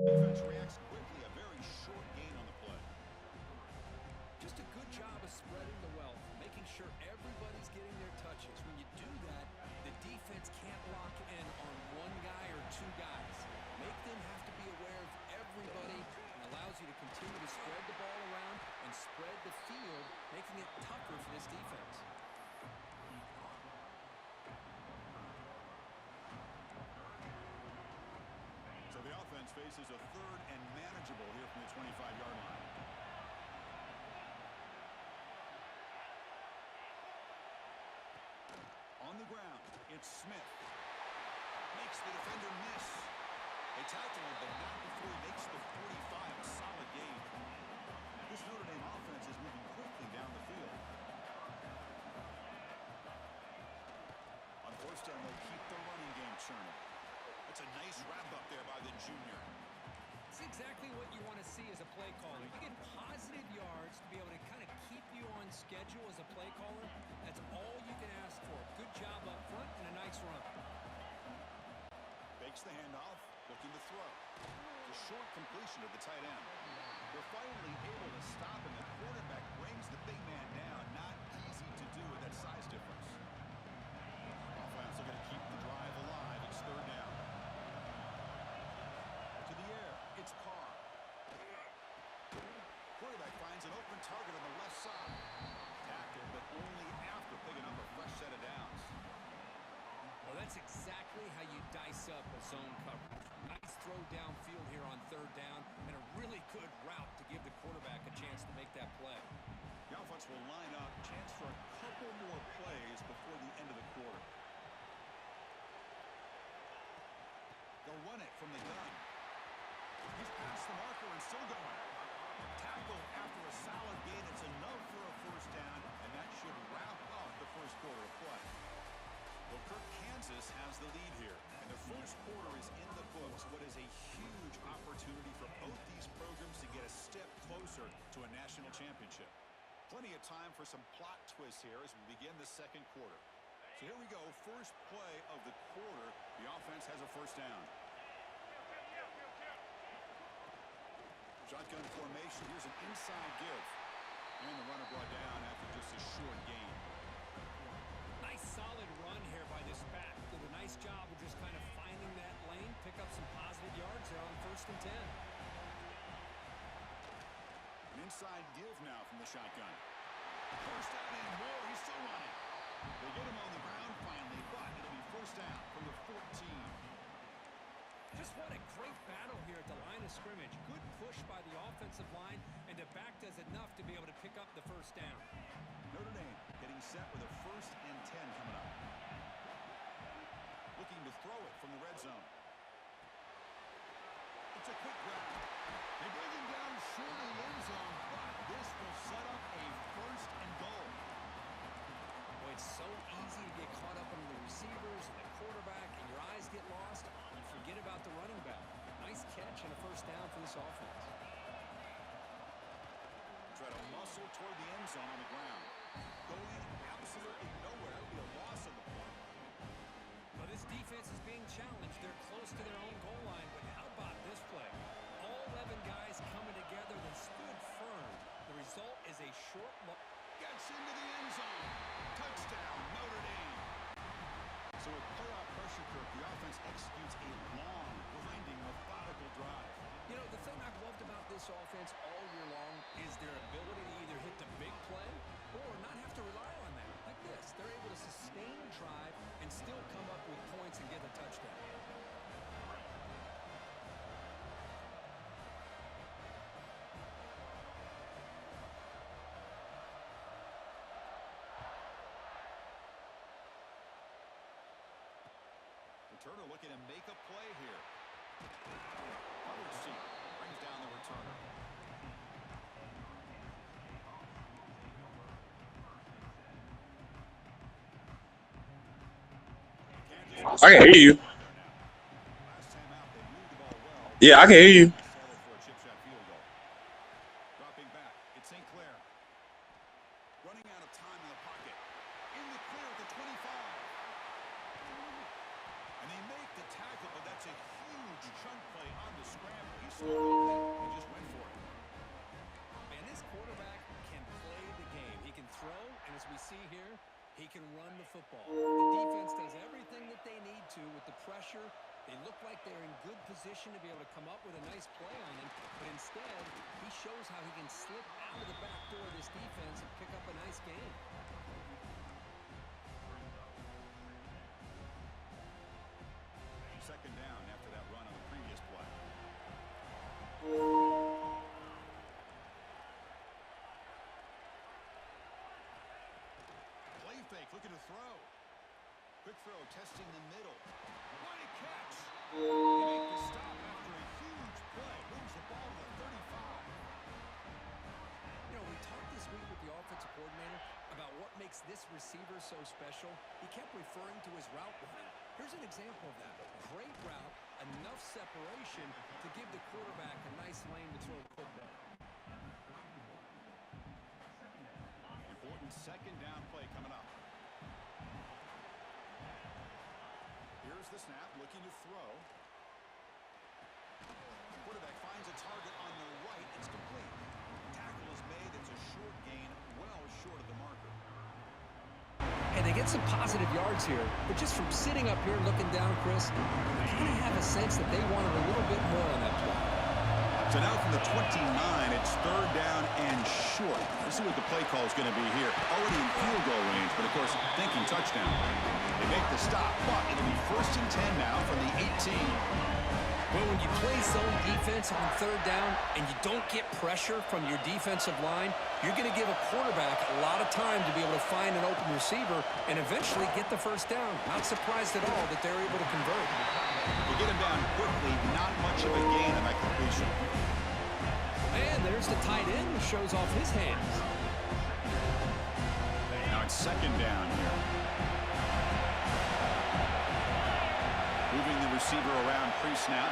Defense reacts quickly, a very short gain on the play. Just a good job of spreading the wealth, making sure everybody's getting their touches. When you do that, the defense can't lock in on one guy or two guys. Make them have to be aware of everybody and allows you to continue to spread the ball around and spread the field, making it tougher for this defense. So the offense faces a third and manageable here from the 25-yard line. On the ground, it's Smith. Makes the defender miss. They tackle him, but not before he makes the 45. A solid gain. This Notre Dame offense is moving quickly down the field. On first down, they'll keep the running game churning. That's a nice wrap-up there by the junior. It's exactly what you want to see as a play caller. You get positive yards to be able to kind of keep you on schedule as a play caller. That's all you can ask for. Good job up front and a nice run. Fakes the handoff, looking to throw. The short completion of the tight end. They're finally able to stop, and the quarterback brings the big man down. Not easy to do with that size difference. Offense are going to keep the drive alive. It's third down. To the air, it's Carr. Quarterback finds an open target on the left side. Tackled, but only after picking up a fresh set of downs. Well, that's exactly how you dice up a zone coverage. Nice throw downfield here on third down, and a really good route to give the quarterback a chance to make that play. The offense will line up, chance for a couple more plays before the end of the quarter. They'll run it from the gun. He's past the marker and still going. Tackle after a solid gain. It's enough for a first down, and that should wrap up the first quarter of play. Well, Kirk, Kansas has the lead here, and the first quarter is in the books. What is a huge opportunity for both these programs to get a step closer to a national championship. Plenty of time for some plot twists here as we begin the second quarter. So here we go, first play of the quarter. The offense has a first down. Shotgun formation. Here's an inside give. And the runner brought down after just a short gain. Nice solid run here by this back. Did a nice job of just kind of finding that lane, pick up some positive yards there on 1st and 10. An inside give now from the shotgun. First down and more. He's still running. They get him on the ground finally, but it'll be first down from the 14. Just what a great battle here at the line of scrimmage. Good push by the offensive line, and the back does enough to be able to pick up the first down. Notre Dame getting set with a 1st and 10 coming up. Looking to throw it from the red zone. It's a quick grab. They bring him down short of the end zone, but this will set up a 1st and goal. Boy, it's so easy to get caught up in the receivers and the quarterback, and your eyes get lost. You forget about the running back. Nice catch and a first down for this offense. Try to muscle toward the end zone on the ground. Going absolutely nowhere. It'll be a loss of the point. Well, this defense is being challenged. They're close to their own goal line, but how about this play? All 11 guys coming together. They stood firm. The result is a short look. Gets into the end zone. Touchdown, Notre Dame. So with playoff pressure, Kirk, the offense executes a long, grinding, methodical drive. You know, the thing I've loved about this offense all year long is their ability to either hit the big play or not have to rely on that. Like this, they're able to sustain a drive and still come up with points and get a touchdown. returner looking to make a play here. Coverage seat brings down the returner. I can hear you. Last time out, they moved the ball well. Yeah, I can hear you. Settled for a chip shot field goal. Dropping back, it's St. Clair. Running out of time in the pocket. In the clear at the 25. And they make the tackle, but that's a huge chunk play on the scramble. He saw it open and just went for it. And this quarterback can play the game. He can throw, and as we see here, he can run the football. The defense does everything that they need to with the pressure. They look like they're in good position to be able to come up with a nice play on him, but instead, he shows how he can slip out of the back door of this defense and pick up a nice gain. Second down after that run on the previous play. Play fake, looking to throw. Quick throw, testing the middle. What a catch! They make the stop after a huge play. Moves the ball to the 35. You know, we talked this week with the offensive coordinator about what makes this receiver so special. He kept referring to his route running. Here's an example of that. Great route, enough separation to give the quarterback a nice lane to throw the football. Important second down play coming up. Here's the snap, looking to throw. The quarterback finds a target on the right. It's complete. Tackle is made. It's a short gain, well short of the marker. And they get some positive yards here, but just from sitting up here looking down, Chris, I kind of have a sense that they wanted a little bit more on that play. So now from the 29, it's third down and short. Let's see what the play call is going to be here. Already in field goal range, but of course, thinking touchdown. They make the stop, but it'll be first and 10 now from the 18. Well, when you play zone defense on third down and you don't get pressure from your defensive line, you're going to give a quarterback a lot of time to be able to find an open receiver and eventually get the first down. Not surprised at all that they're able to convert. They get him down quickly, not much of a gain on that completion. And there's the tight end who shows off his hands. Now it's second down here. Moving the receiver around pre-snap.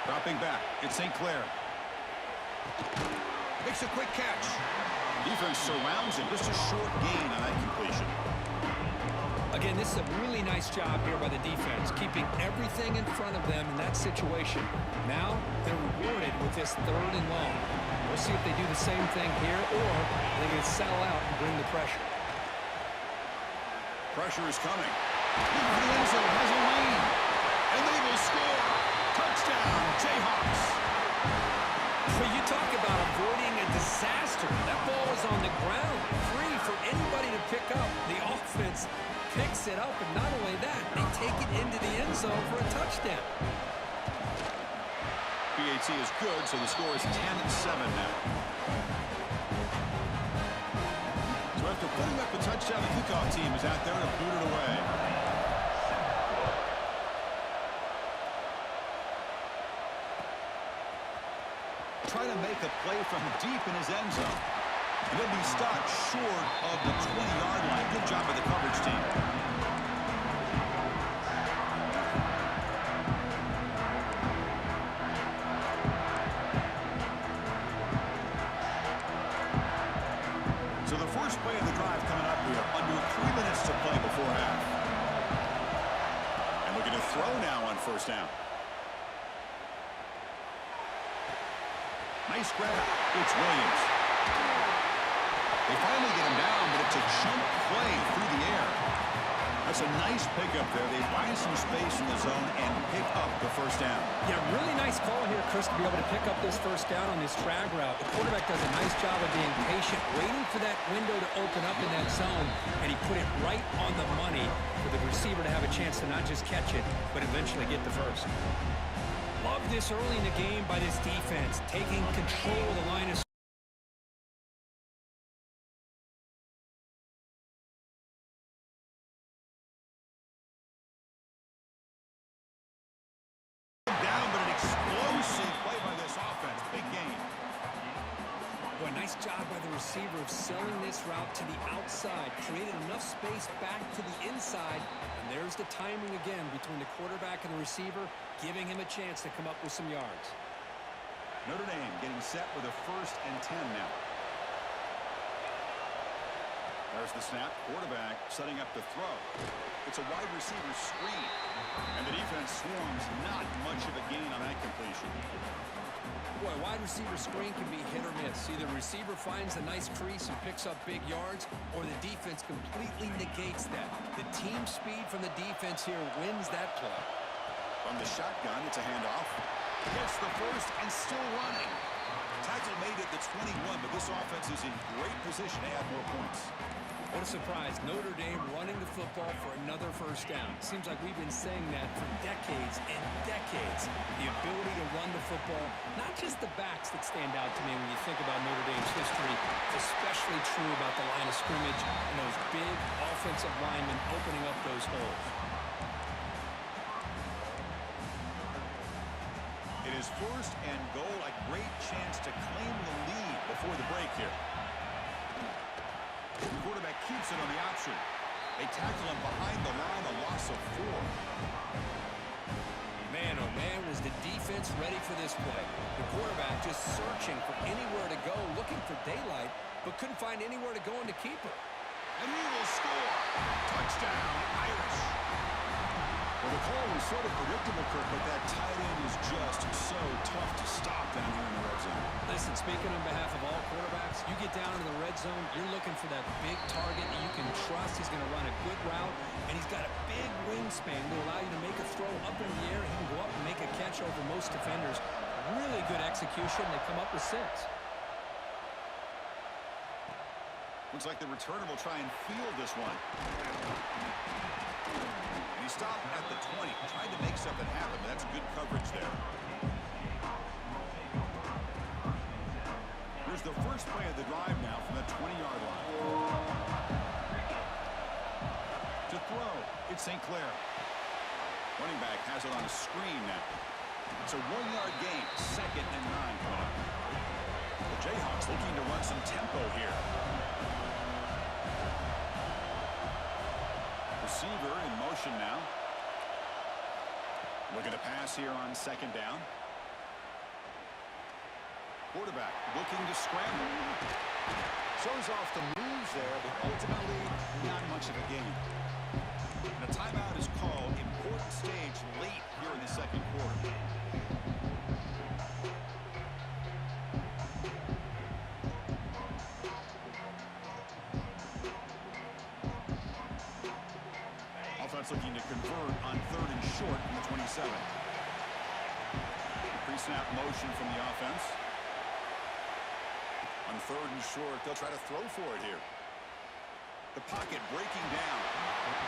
Dropping back. It's St. Clair. Makes a quick catch. Defense surrounds him. Just a short gain on that completion. Again, this is a really nice job here by the defense, keeping everything in front of them in that situation. Now they're rewarded with this third and long. We'll see if they do the same thing here, or they're going to settle out and bring the pressure. Pressure is coming. Lorenzo has a lead, and they will score. Touchdown, Jayhawks. Well, you talk about avoiding a disaster. That ball was on the ground, free for anybody to pick up. The offense picks it up, and not only that, they take it into the end zone for a touchdown. PAT is good, so the score is 10-7 now. So after putting up a touchdown, the kickoff team is out there to boot it away. Trying to make a play from deep in his end zone. And he'll be stopped short of the 20-yard line. Good job by the coverage team. So the first play of the drive coming up here. Under 3 minutes to play before half. And looking to throw now on first down. Nice grab. It's Williams. They finally get him down, but it's a chunk play through the air. That's a nice pickup there. They find some space in the zone and pick up the first down. Yeah, really nice call here, Chris, to be able to pick up this first down on this drag route. The quarterback does a nice job of being patient, waiting for that window to open up in that zone, and he put it right on the money for the receiver to have a chance to not just catch it, but eventually get the first. Love this early in the game by this defense, taking control of the line of Nice job by the receiver of selling this route to the outside. Created enough space back to the inside. And there's the timing again between the quarterback and the receiver, giving him a chance to come up with some yards. Notre Dame getting set with a 1st and 10 now. There's the snap. Quarterback setting up the throw. It's a wide receiver screen. And the defense swarms. Not much of a gain on that completion. Boy, wide receiver screen can be hit or miss. Either the receiver finds a nice crease and picks up big yards, or the defense completely negates that. The team speed from the defense here wins that play. From the shotgun, it's a handoff. Gets the first and still running. Tackle made at the 21, but this offense is in great position to add more points. What a surprise. Notre Dame running the football for another 1st down. Seems like we've been saying that for decades and decades. The ability to run the football, not just the backs that stand out to me when you think about Notre Dame's history. It's especially true about the line of scrimmage and those big offensive linemen opening up those holes. It is 1st and goal. A great chance to claim the lead before the break here. The quarterback keeps it on the option. They tackle him behind the line, a loss of 4. Man, oh man, was the defense ready for this play. The quarterback just searching for anywhere to go, looking for daylight, but couldn't find anywhere to go in the keeper. And he will score. Touchdown, Irish. Well, the call was sort of predictable, Kirk, but that tight end is just so tough to stop down here in the red zone. Listen, speaking on behalf of all quarterbacks, you get down into the red zone, you're looking for that big target that you can trust. He's going to run a good route, and he's got a big wingspan to allow you to make a throw up in the air. He can go up and make a catch over most defenders. Really good execution. They come up with 6. Looks like the returner will try and field this one. And he stopped at the 20. Tried to make something happen, but that's good coverage there. Here's the first play of the drive now from the 20-yard line. To throw, it's St. Clair. Running back has it on a screen now. It's a 1-yard gain, 2nd and 9 coming up. The Jayhawks looking to run some tempo here. Receiver in motion now. Looking to pass here on 2nd down. Quarterback looking to scramble. Shows off the moves there, but ultimately not much of a gain. And a timeout is called. Important stage late here in the 2nd quarter. Looking to convert on 3rd and short from the 27. Pre-snap motion from the offense. On 3rd and short, they'll try to throw for it here. The pocket breaking down.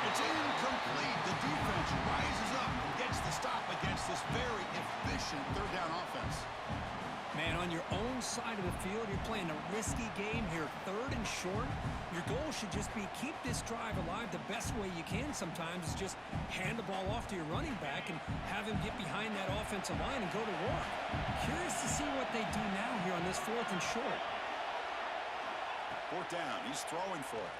It's incomplete. The defense rises up and gets the stop against this very efficient 3rd down offense. Man, on your own side of the field, you're playing a risky game here. 3rd and short. Your goal should just be keep this drive alive the best way you can sometimes is just hand the ball off to your running back and have him get behind that offensive line and go to work. Curious to see what they do now here on this 4th and short. 4th down. He's throwing for it.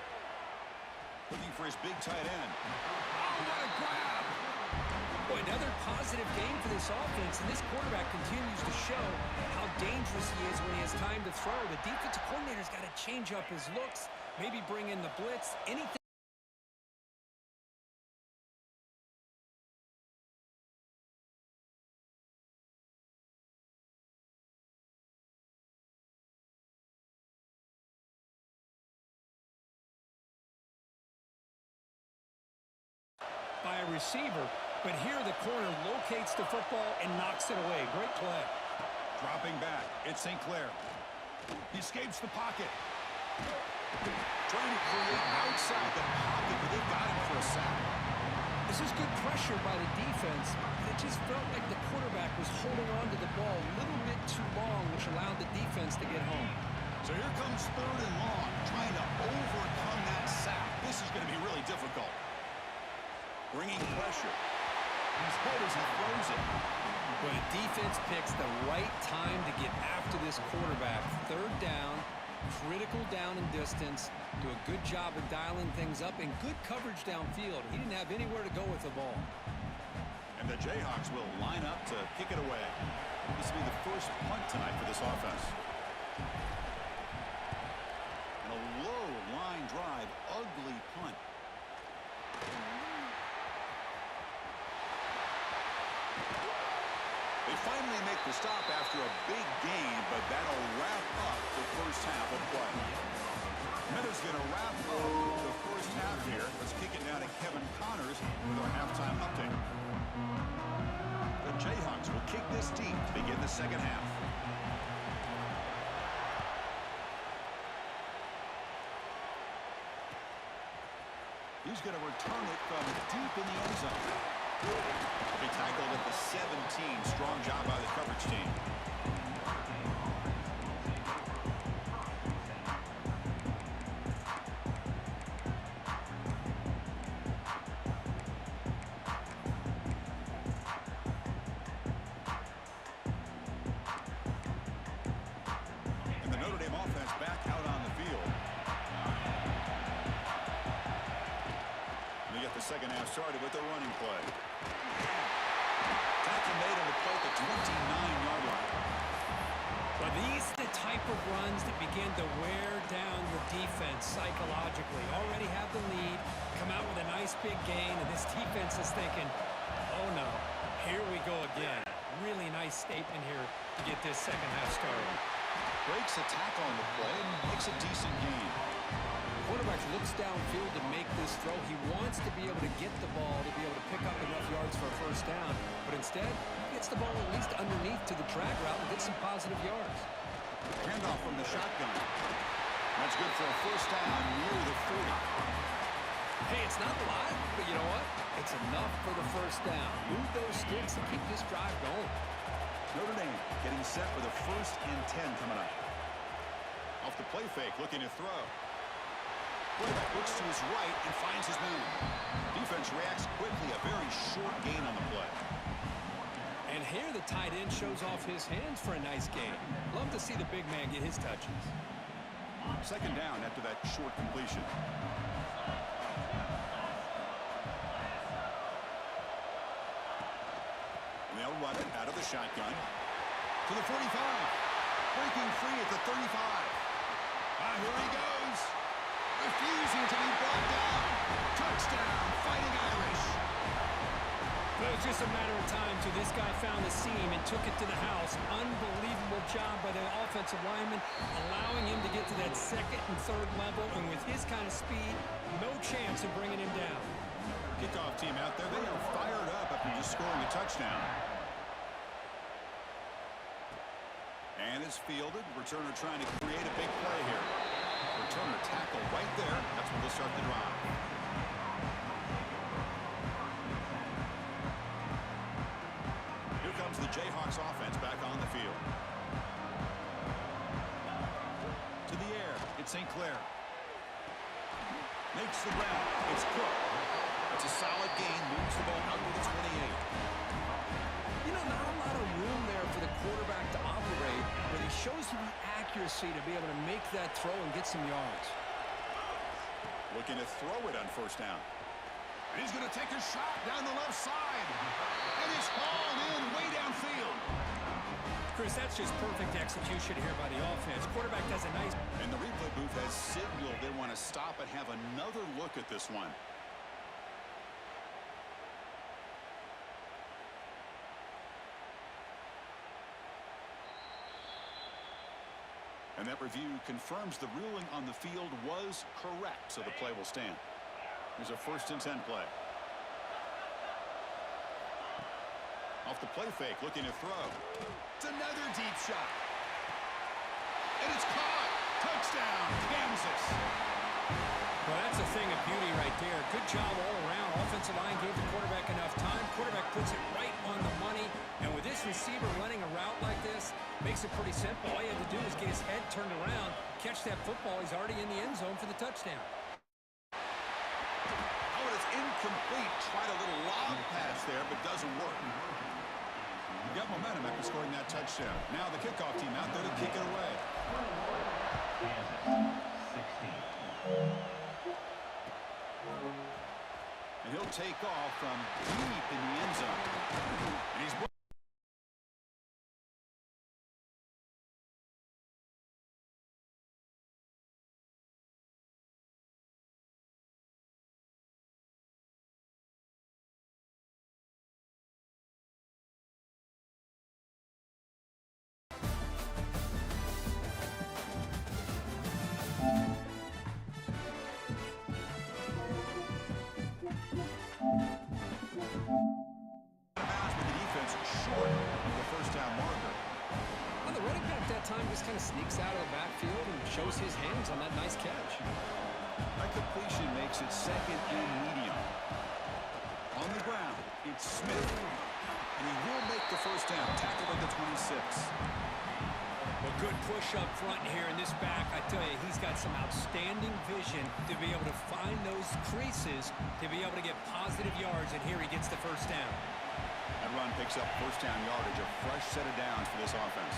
Looking for his big tight end. Oh, what a grab! Boy, another positive game for this offense, and this quarterback continues to show how dangerous he is when he has time to throw. The defensive coordinator's got to change up his looks, maybe bring in the blitz, anything. By a receiver, but here the corner locates the football and knocks it away. Great play. Dropping back, it's St. Clair. He escapes the pocket. Trying to create outside the pocket, but they got him for a sack. This is good pressure by the defense, but it just felt like the quarterback was holding on to the ball a little bit too long, which allowed the defense to get home. So here comes 3rd and long, trying to overcome that sack. This is going to be really difficult. Bringing pressure. He's hit as he throws it. But the defense picks the right time to get after this quarterback. 3rd down, Critical down and distance. Do a good job of dialing things up and good coverage downfield. He didn't have anywhere to go with the ball. And the Jayhawks will line up to kick it away. This will be the first punt tonight for this offense. And a low line drive, ugly punt. They finally make the stop after a big gain, but that'll wrap up the first half of play. Minutes going to wrap up the first half here. Let's kick it down to Kevin Connors with our halftime update. The Jayhawks will kick this deep to begin the second half. He's going to return it from deep in the end zone. They tackled at the 17. Strong job by the coverage team. And the Notre Dame offense back out on the field. And they get the second half started with the running play. Tackle made on the play at the 29-yard line. But these are the type of runs that begin to wear down the defense psychologically. Already have the lead, come out with a nice big gain, and this defense is thinking, oh no, here we go again. Really nice statement here to get this second half started. Breaks a tackle on the play and makes a decent gain. Quarterback looks downfield to make this throw. He wants to be able to get the ball to be able to pick up enough yards for a first down. But instead, he gets the ball at least underneath to the drag route and gets some positive yards. Handoff from the shotgun. That's good for a first down near the 40. Hey, it's not a lot, but you know what? It's enough for the first down. Move those sticks and keep this drive going. Notre Dame getting set with a 1st and 10 coming up. Off the play fake, looking to throw. Quarterback looks to his right and finds his man. Defense reacts quickly. A very short gain on the play. And here the tight end shows off his hands for a nice gain. Love to see the big man get his touches. Second down after that short completion. And they'll run it out of the shotgun to the 45. Breaking free at the 35. Here he goes. Refusing to be brought down. Touchdown, Fighting Irish. Well, it was just a matter of time till this guy found the seam and took it to the house. Unbelievable job by the offensive lineman, allowing him to get to that second and third level. And with his kind of speed, no chance of bringing him down. Kickoff team out there. They are fired up after just scoring a touchdown. And it's fielded. Returner trying to create a big play here. Returner tackle right there. That's when they'll start the drive. Here comes the Jayhawks offense back on the field. To the air. It's St. Clair. Makes the ground. It's Cook. It's a solid gain. Moves the ball out to the 28. You know, not a lot of room there for the quarterback to operate, but he shows you the accuracy to be able to make that throw and get some yards. Looking to throw it on first down. And he's going to take a shot down the left side. And it's hauled in way downfield. Chris, that's just perfect execution here by the offense. Quarterback does a nice... And the replay booth has signaled they want to stop and have another look at this one. And that review confirms the ruling on the field was correct, so the play will stand. Here's a 1st and 10 play. Off the play fake, looking to throw. It's another deep shot. And it's caught. Touchdown, Kansas. Well, that's a thing of beauty right there. Good job all around. Offensive line gave the quarterback enough time. Quarterback puts it right on the money. And with this receiver running a route like this, makes it pretty simple. All you have to do is get his head turned around, catch that football. He's already in the end zone for the touchdown. Oh, it's incomplete. Tried a little lob pass there, but doesn't work. You got momentum after scoring that touchdown. Now the kickoff team out there to kick it away. And he'll take off from deep in the end zone. And he's just kind of sneaks out of the backfield and shows his hands on that nice catch. That completion makes it second and medium. On the ground, it's Smith. And he will make the first down. Tackled at the 26. Well, good push up front here in this back. I tell you, he's got some outstanding vision to be able to find those creases, to be able to get positive yards, and here he gets the first down. That run picks up first down yardage, a fresh set of downs for this offense.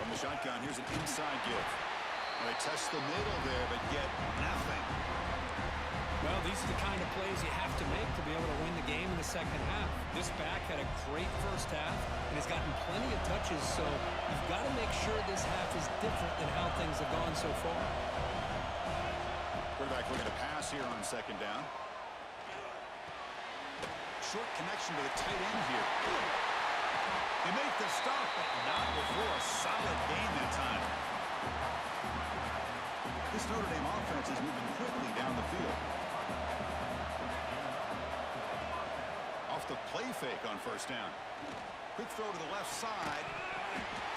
From the shotgun, here's an inside give. Well, they test the middle there, but get nothing. Well, these are the kind of plays you have to make to be able to win the game in the second half. This back had a great first half and has gotten plenty of touches, so you've got to make sure this half is different than how things have gone so far. Quarterback looking to pass here on second down. Short connection to the tight end here. They make the stop, but not before a solid gain that time. This Notre Dame offense is moving quickly down the field. Off the play fake on first down. Quick throw to the left side.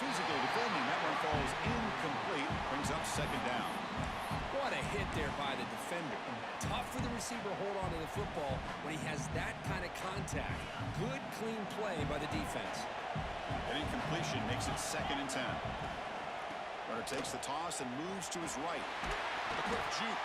Physical defending. That one falls incomplete. Brings up second down. What a hit there by the defender. Tough for the receiver to hold on to the football when he has that kind of contact. Good, clean play by the defense. An incompletion makes it second and 10. Runner takes the toss and moves to his right. A quick juke.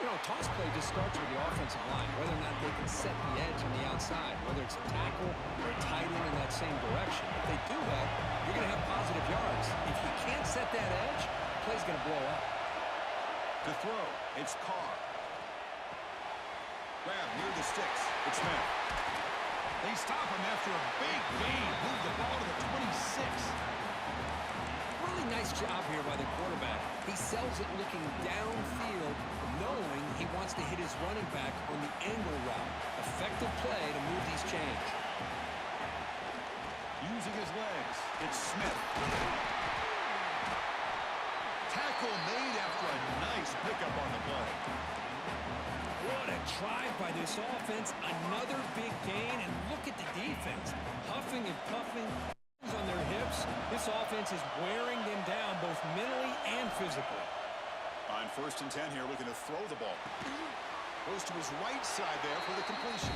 You know, toss play just starts with the offensive line, whether or not they can set the edge on the outside, whether it's a tackle or a tight end in that same direction. If they do that, you're going to have positive yards. If you can't set that edge, the play's going to blow up. To throw, it's Carr. Grab near the sticks. It's Smith. They stop him after a big gain. Move the ball to the 26. Really nice job here by the quarterback. He sells it looking downfield, knowing he wants to hit his running back on the angle route. Effective play to move these chains. Using his legs, it's Smith. Tackle made after a nice pickup on the play. What a drive by this offense. Another big gain, and look at the defense. Huffing and puffing on their hips. This offense is wearing them down both mentally and physically. On first and 10 here, looking to throw the ball. Goes to his right side there for the completion.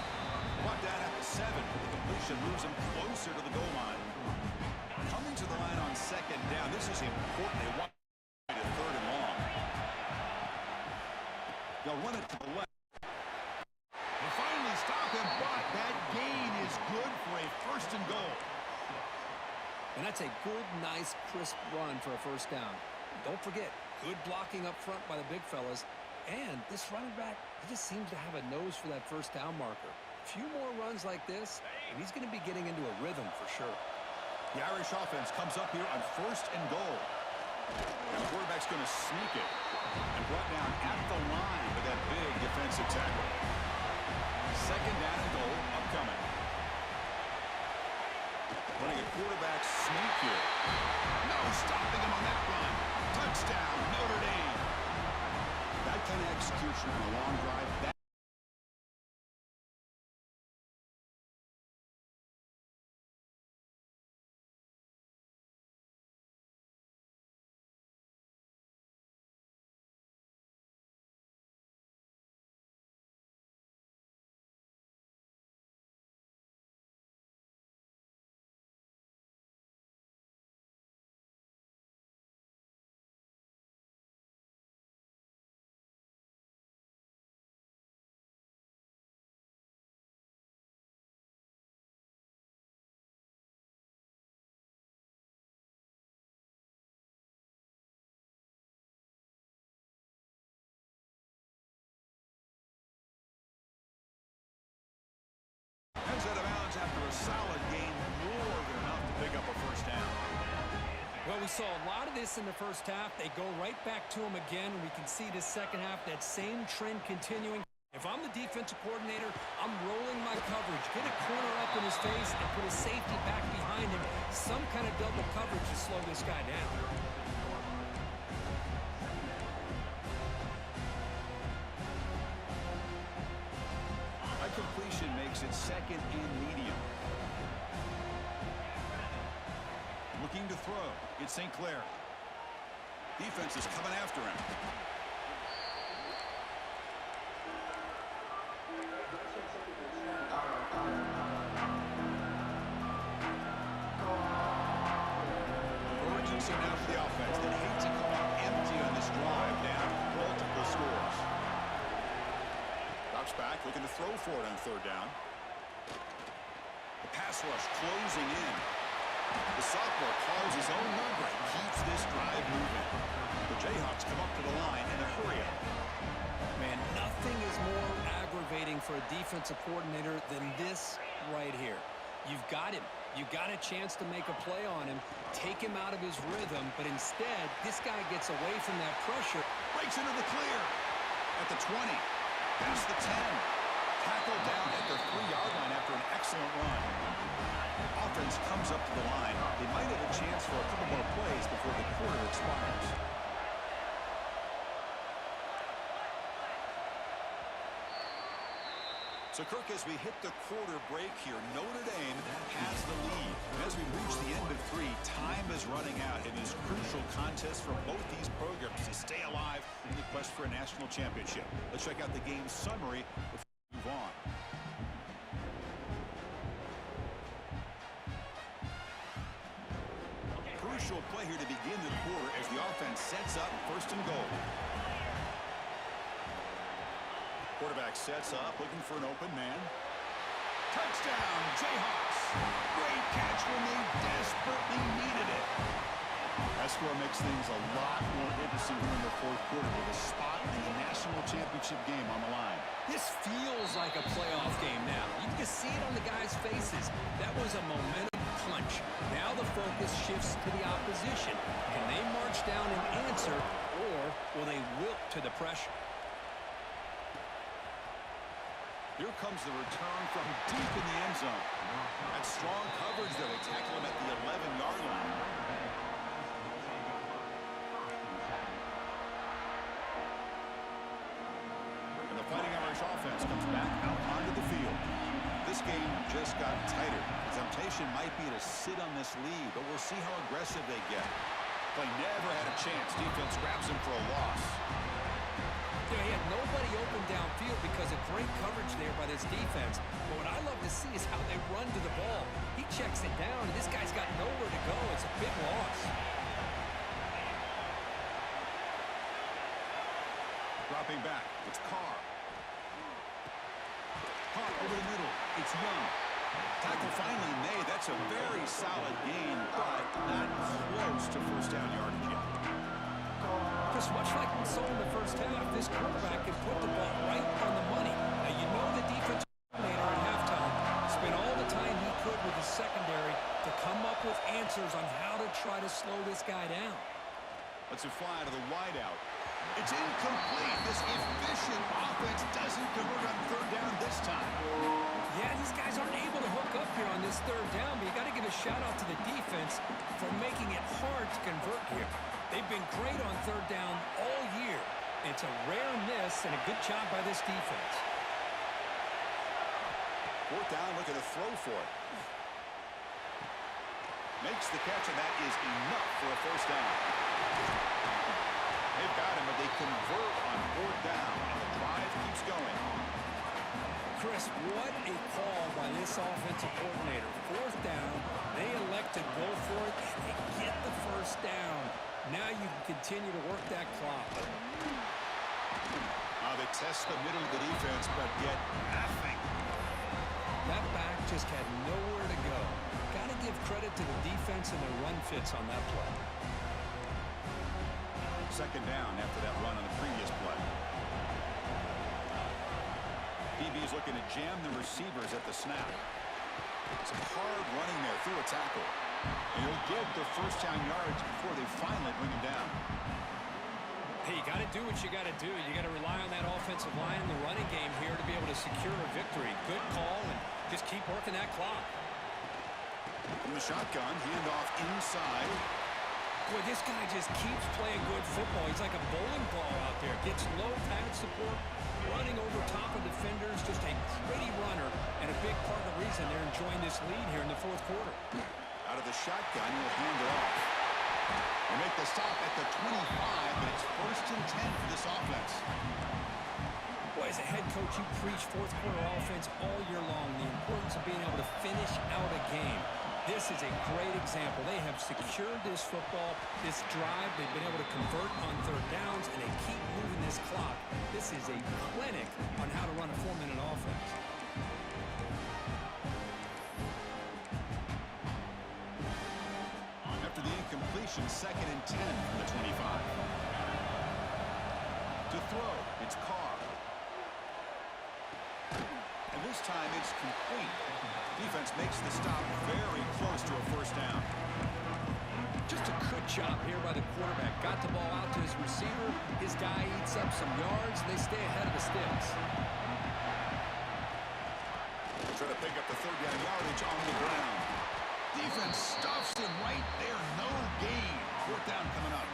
Brought down at the 7. The completion moves him closer to the goal line. Coming to the line on second down. This is important. They want to third and long. They'll run it to the left. They finally stop him, but that gain is good for a first and goal. And that's a good, nice, crisp run for a first down. Don't forget, good blocking up front by the big fellas. And this running back, he just seems to have a nose for that first down marker. A few more runs like this, and he's going to be getting into a rhythm for sure. The Irish offense comes up here on first and goal. And the quarterback's going to sneak it. And brought down at the line with that big defensive tackle. Second down and goal upcoming. Running a quarterback sneak here. No stopping him on that run. Touchdown, Notre Dame. That kind of execution on a long drive. solid gain, more than enough to pick up a first down. Well, we saw a lot of this in the first half. They go right back to him again, and we can see this second half, that same trend continuing. If I'm the defensive coordinator, I'm rolling my coverage. Get a corner up in his face and put a safety back behind him. Some kind of double coverage to slow this guy down. A completion makes it second and medium. Looking to throw. It's St. Clair. Defense is coming after him. Urgency now for the offense. They hate to come up empty on this drive, down multiple scores. Drops back, looking to throw for it on third down. The pass rush closing in. The sophomore calls his own number and keeps this drive moving. The Jayhawks come up to the line in a hurry up. Man, nothing is more aggravating for a defensive coordinator than this right here. You've got him. You got a chance to make a play on him, take him out of his rhythm, but instead, this guy gets away from that pressure. Breaks into the clear. At the 20. Past the 10. Tackled down at their 3-yard line after an excellent run. Offense comes up to the line. They might have a chance for a couple more plays before the quarter expires. So, Kirk, as we hit the quarter break here, Notre Dame has the lead. And as we reach the end of 3, time is running out in this crucial contest for both these programs to stay alive in the quest for a national championship. Let's check out the game summary before we move on. Crucial play here to begin the quarter as the offense sets up first and goal. Quarterback sets up, looking for an open man. Touchdown, Jayhawks. Great catch when they desperately needed it. That score makes things a lot more interesting here in the fourth quarter with a spot in the national championship game on the line. This feels like a playoff game now. You can see it on the guys' faces. That was a momentum punch. Now the focus shifts to the opposition. Can they march down and answer, or will they wilt to the pressure? Here comes the return from deep in the end zone. That strong coverage there. They tackle him at the 11-yard line. And the Fighting Irish offense comes back out onto the field. This game just got tighter. The temptation might be to sit on this lead, but we'll see how aggressive they get. They never had a chance. Defense grabs him for a loss. He had nobody open downfield because of great coverage there by this defense. But what I love to see is how they run to the ball. He checks it down, and this guy's got nowhere to go. It's a big loss. Dropping back, it's Carr. Carr over the middle, it's Young. Tackle finally made. That's a very solid gain, but not close to first down yardage yet. Chris, much like we saw in the first half, this quarterback can put the ball right on the money. Now, you know the defensive coordinator at halftime spent all the time he could with his secondary to come up with answers on how to try to slow this guy down. Let's fly to the wideout. It's incomplete. This efficient offense doesn't convert on third down this time. Yeah, these guys aren't able to hook up here on this third down, but you got to give a shout-out to the defense for making it hard to convert here. They've been great on third down all year. It's a rare miss and a good job by this defense. Fourth down, looking to throw for it. Makes the catch, and that is enough for a first down. They've got him, but they convert on fourth down, and the drive keeps going. Chris, what a call by this offensive coordinator. Fourth down, they elect to go for it, and they get the first down. Now you can continue to work that clock. They test the middle of the defense, but get nothing. That back just had nowhere to go. Got to give credit to the defense and their run fits on that play. Second down after that run on the previous play. DB is looking to jam the receivers at the snap. Some hard running there through a tackle. And he'll get the first down yards before they finally bring him down. Hey, you got to do what you got to do. You got to rely on that offensive line in the running game here to be able to secure a victory. Good call, and just keep working that clock. From the shotgun, handoff inside. Boy, this guy just keeps playing good football. He's like a bowling ball out there. Gets low pad support, running over top of defenders. Just a gritty runner, and a big part of the reason they're enjoying this lead here in the fourth quarter. Out of the shotgun, he'll hand it off. They make the stop at the 25, but it's 1st and 10 for this offense. Boy, as a head coach, you preach fourth quarter offense all year long. The importance of being able to finish out a game. This is a great example. They have secured this football, this drive. They've been able to convert on third downs, and they keep moving this clock. This is a clinic on how to run a 4-minute offense. After the incompletion, 2nd and 10 from the 25. To throw, it's Carr. And this time it's complete. Defense makes the stop very close to a first down. Just a good job here by the quarterback. Got the ball out to his receiver. His guy eats up some yards, and they stay ahead of the sticks. Try to pick up the 3rd down yardage on the ground. Defense stuffs him right there. No gain. 4th down coming up.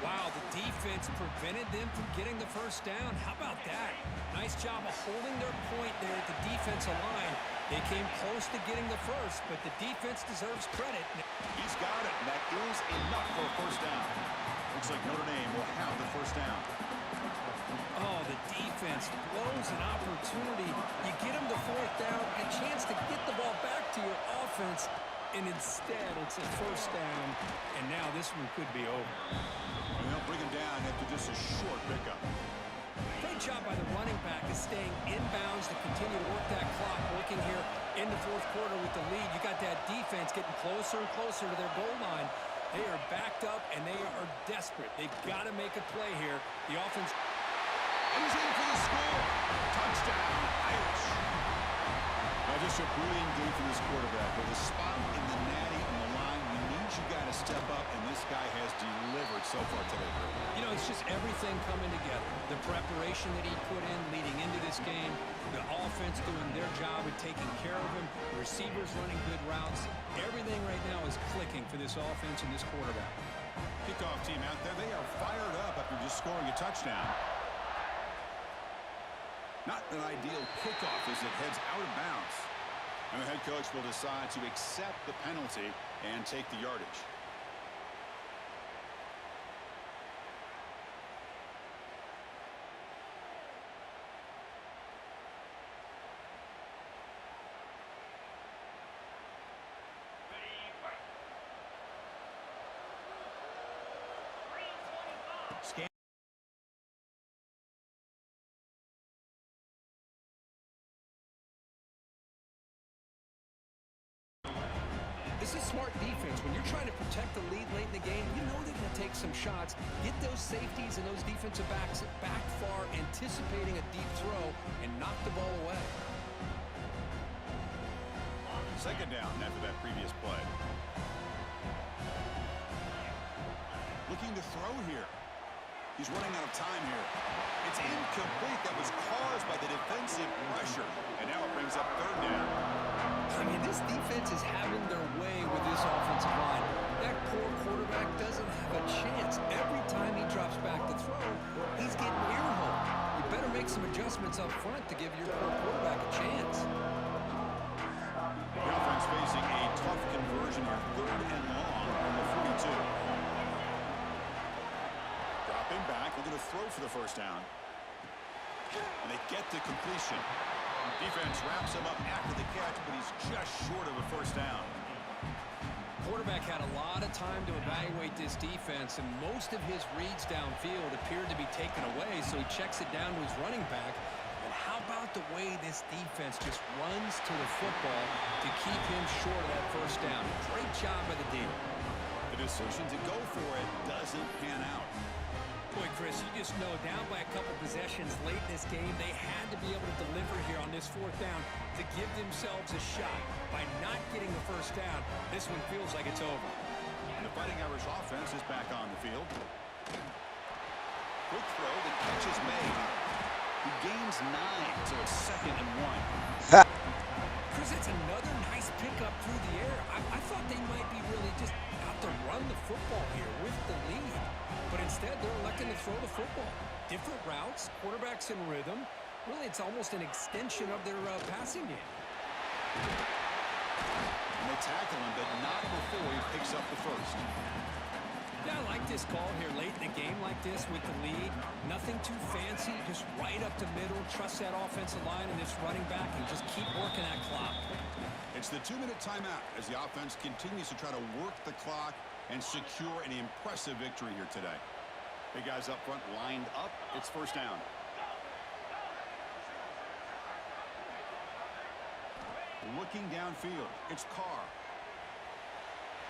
Wow, the defense prevented them from getting the first down. How about that? Nice job of holding their point there at the defensive line. They came close to getting the first, but the defense deserves credit. He's got it, and that is enough for a first down. Looks like Notre Dame will have the first down. Oh, the defense blows an opportunity. You get them the 4th down, a chance to get the ball back to your offense, and instead it's a first down, and now this one could be over. And they'll bring him down after just a short pickup. Great job by the running back is staying inbounds to continue to work that clock, working here in the fourth quarter with the lead. You got that defense getting closer and closer to their goal line. They are backed up, and they are desperate. They've got to make a play here. The offense... And he's in for the score. Touchdown, Irish. Now just a brilliant game from this quarterback. With a spot in the natty on the line, we need you got to step up, and this guy has delivered so far today. You know, it's just everything coming together. The preparation that he put in leading into this game, the offense doing their job of taking care of him, the receivers running good routes. Everything right now is clicking for this offense and this quarterback. Kickoff team out there, they are fired up after just scoring a touchdown. Not an ideal kickoff as it heads out of bounds. And the head coach will decide to accept the penalty and take the yardage. This is smart defense. When you're trying to protect the lead late in the game, you know they're going to take some shots. Get those safeties and those defensive backs back far, anticipating a deep throw, and knock the ball away. 2nd down after that previous play. Looking to throw here. He's running out of time here. It's incomplete. That was caused by the defensive pressure. And now it brings up 3rd down. I mean, this defense is having their way with this offensive line. That poor quarterback doesn't have a chance. Every time he drops back to throw, he's getting ear-hole. You better make some adjustments up front to give your poor quarterback a chance. The offense facing a tough conversion here. 3rd and long from the 42. Dropping back, looking to throw for the first down. And they get the completion. Defense wraps him up after the catch, but he's just short of a first down. Quarterback had a lot of time to evaluate this defense, and most of his reads downfield appeared to be taken away, so he checks it down to his running back. But how about the way this defense just runs to the football to keep him short of that first down? Great job by the D. The decision to go for it doesn't pan out. Boy, Chris, you just know down by a couple possessions late in this game, they had to be able to deliver here on this fourth down to give themselves a shot. By not getting the first down, this one feels like it's over. And the Fighting Irish offense is back on the field. Quick throw, the catch is made. He gains 9, so it's 2nd and 1. Chris, that's another nice pickup through the air. I thought they might be really just out to run the football here with the lead. But instead, they're electing to throw the football. Different routes, quarterbacks in rhythm. Really, it's almost an extension of their passing game. And they tackle him, but not before he picks up the first. Yeah, I like this call here late in the game like this with the lead. Nothing too fancy, just right up the middle. Trust that offensive line and this running back and just keep working that clock. It's the 2-minute timeout as the offense continues to try to work the clock and secure an impressive victory here today. Big guys up front lined up. It's first down. Looking downfield, it's Carr.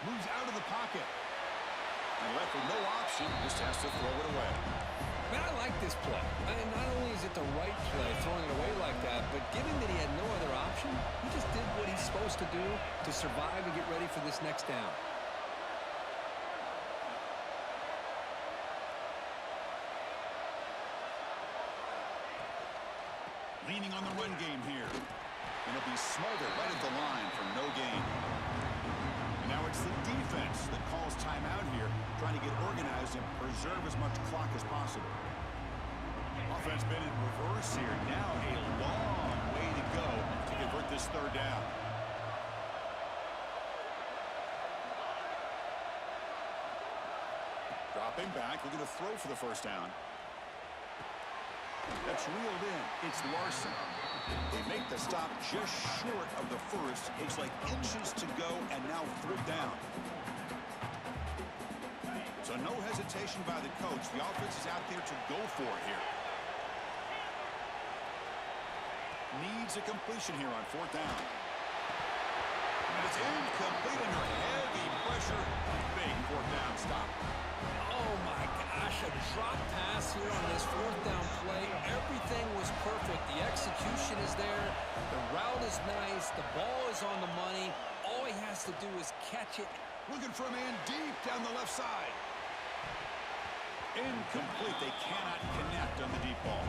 Moves out of the pocket. And left with no option, just has to throw it away. Man, I like this play. And not only is it the right play, throwing it away like that, but given that he had no other option, he just did what he's supposed to do to survive and get ready for this next down. Leaning on the run game here. And it'll be smothered right at the line for no gain. And now it's the defense that calls timeout here, trying to get organized and preserve as much clock as possible. Offense been in reverse here. Now a long way to go to convert this third down. Dropping back, looking to throw for the first down. That's reeled in. It's Larson. They make the stop just short of the first. Looks like inches to go, and now 3rd down. So no hesitation by the coach. The offense is out there to go for it here. Needs a completion here on 4th down. And it's incomplete under heavy pressure. Big 4th down stop. Oh my gosh, a drop pass here on this 4th down play. Everything was perfect. The execution is there. The route is nice. The ball is on the money. All he has to do is catch it. Looking for a man deep down the left side. Incomplete. They cannot connect on the deep ball.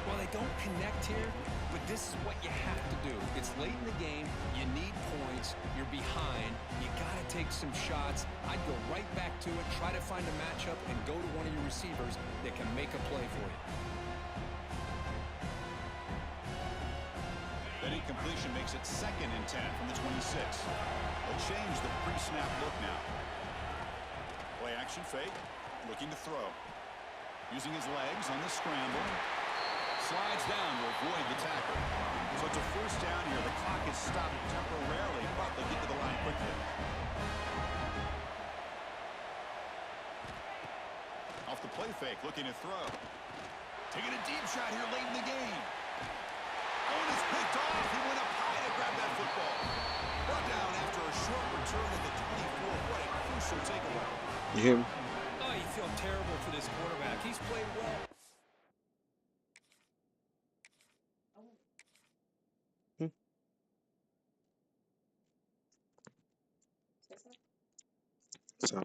Well, they don't connect here, but this is what you have to do. It's late in the game. You need points. You're behind. You got to take some shots. I'd go right back to it, try to find a matchup, and go to one of your receivers that can make a play for you. That incompletion makes it 2nd and 10 from the 26. They'll change the pre-snap look now. Play action fake. Looking to throw. Using his legs on the scramble. Slides down to avoid the tackle. So it's a first down here. The clock is stopped temporarily, but they'll get to the line quickly. Off the play fake, looking to throw. Taking a deep shot here late in the game. Oh, and it's picked off. He went up high to grab that football. Brought down after a short return at the 24. What a crucial takeaway. You hear me? Oh, you feel terrible for this quarterback. He's played well. So,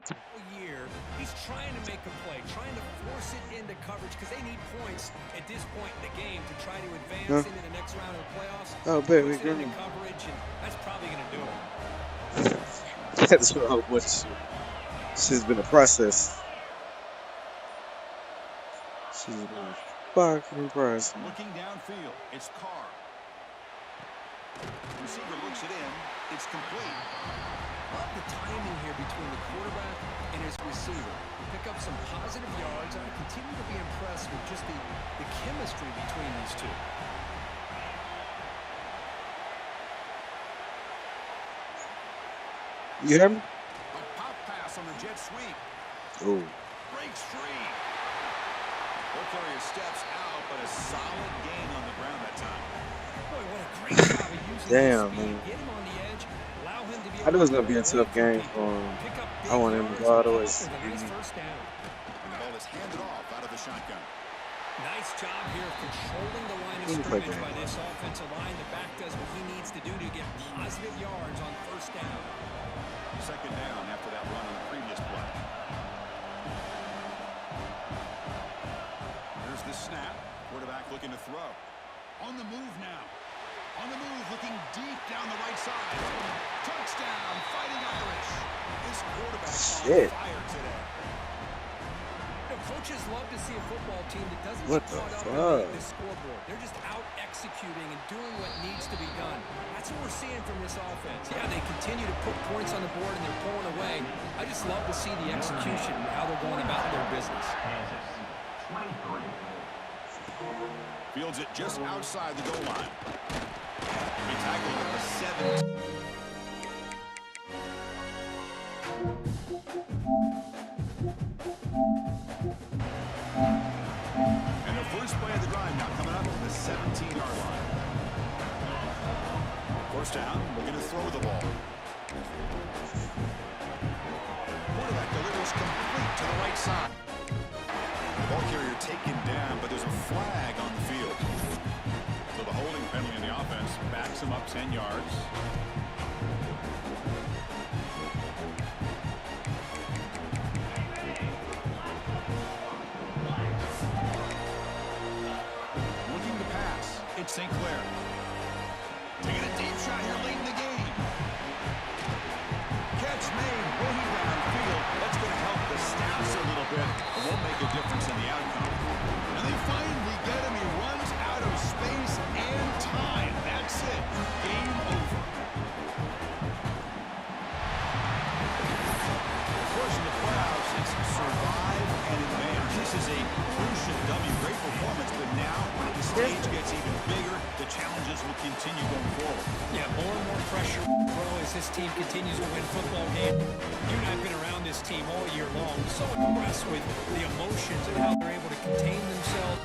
Year, he's trying to make a play, trying to force it into coverage because they need points at this point in the game to try to advance into the next round of the playoffs. oh, baby, Puts it into girl. coverage, and that's probably going to do it. That's what she's been a process. She's been a fucking process. Looking downfield, it's Carr. Receiver looks it in. It's complete. Love the timing here between the quarterback and his receiver. Pick up some positive yards, and I continue to be impressed with just the chemistry between these two. You hear me? A pop pass on the jet sweep. Oh. Breaks free. Ball carrier steps out, but a solid gain on the ground that time. Boy, what a great job of using Damn, his speed. man. Get him on the edge, allow him to be I knew it was gonna be a Waiting tough for game people. for him. Pick up I big want him to yards go all and the way. off with a nice first down. And the ball is handed off out of the shotgun. Nice job here of controlling the line of Let me play scrimmage game. by this offensive line. The back does what he needs to do to get positive yards on first down. Second down after that run on the previous play. Here's the snap. Quarterback looking to throw. On the move now. On the move, looking deep down the right side. Touchdown, Fighting Irish. This quarterback Shit. on fire today. You know, coaches love to see a football team that doesn't What get the caught up fuck? in the scoreboard. They're just out executing and doing what needs to be done. That's what we're seeing from this offense. Yeah, they continue to put points on the board and they're pulling away. I just love to see the execution and how they're going about their business. Fields it just outside the goal line. He tackled at the 7. And the first play of the drive now coming up at the 17-yard line. First down, we're going to throw the ball. Quarterback delivers complete to the right side. The ball carrier taken down, but there's a flag on the field. So the holding penalty in the offense backs him up 10 yards. Looking to pass. It's St. Clair. Taking a deep shot here late in the game. Catch made way downfield. That's going to help the Staffs a little bit. It won't make a difference in the outcome. And they finally get him. He runs out of space and time. That's it. Game over. Of course, in the playoffs, it's survive and advance. This is a crucial W. Great performance, but now the stage gets even bigger. The challenges will continue going forward. Yeah, more and more pressure will grow as this team continues to win football games. You and I have been around this team all year long. So impressed with the emotions and how they're able to contain themselves.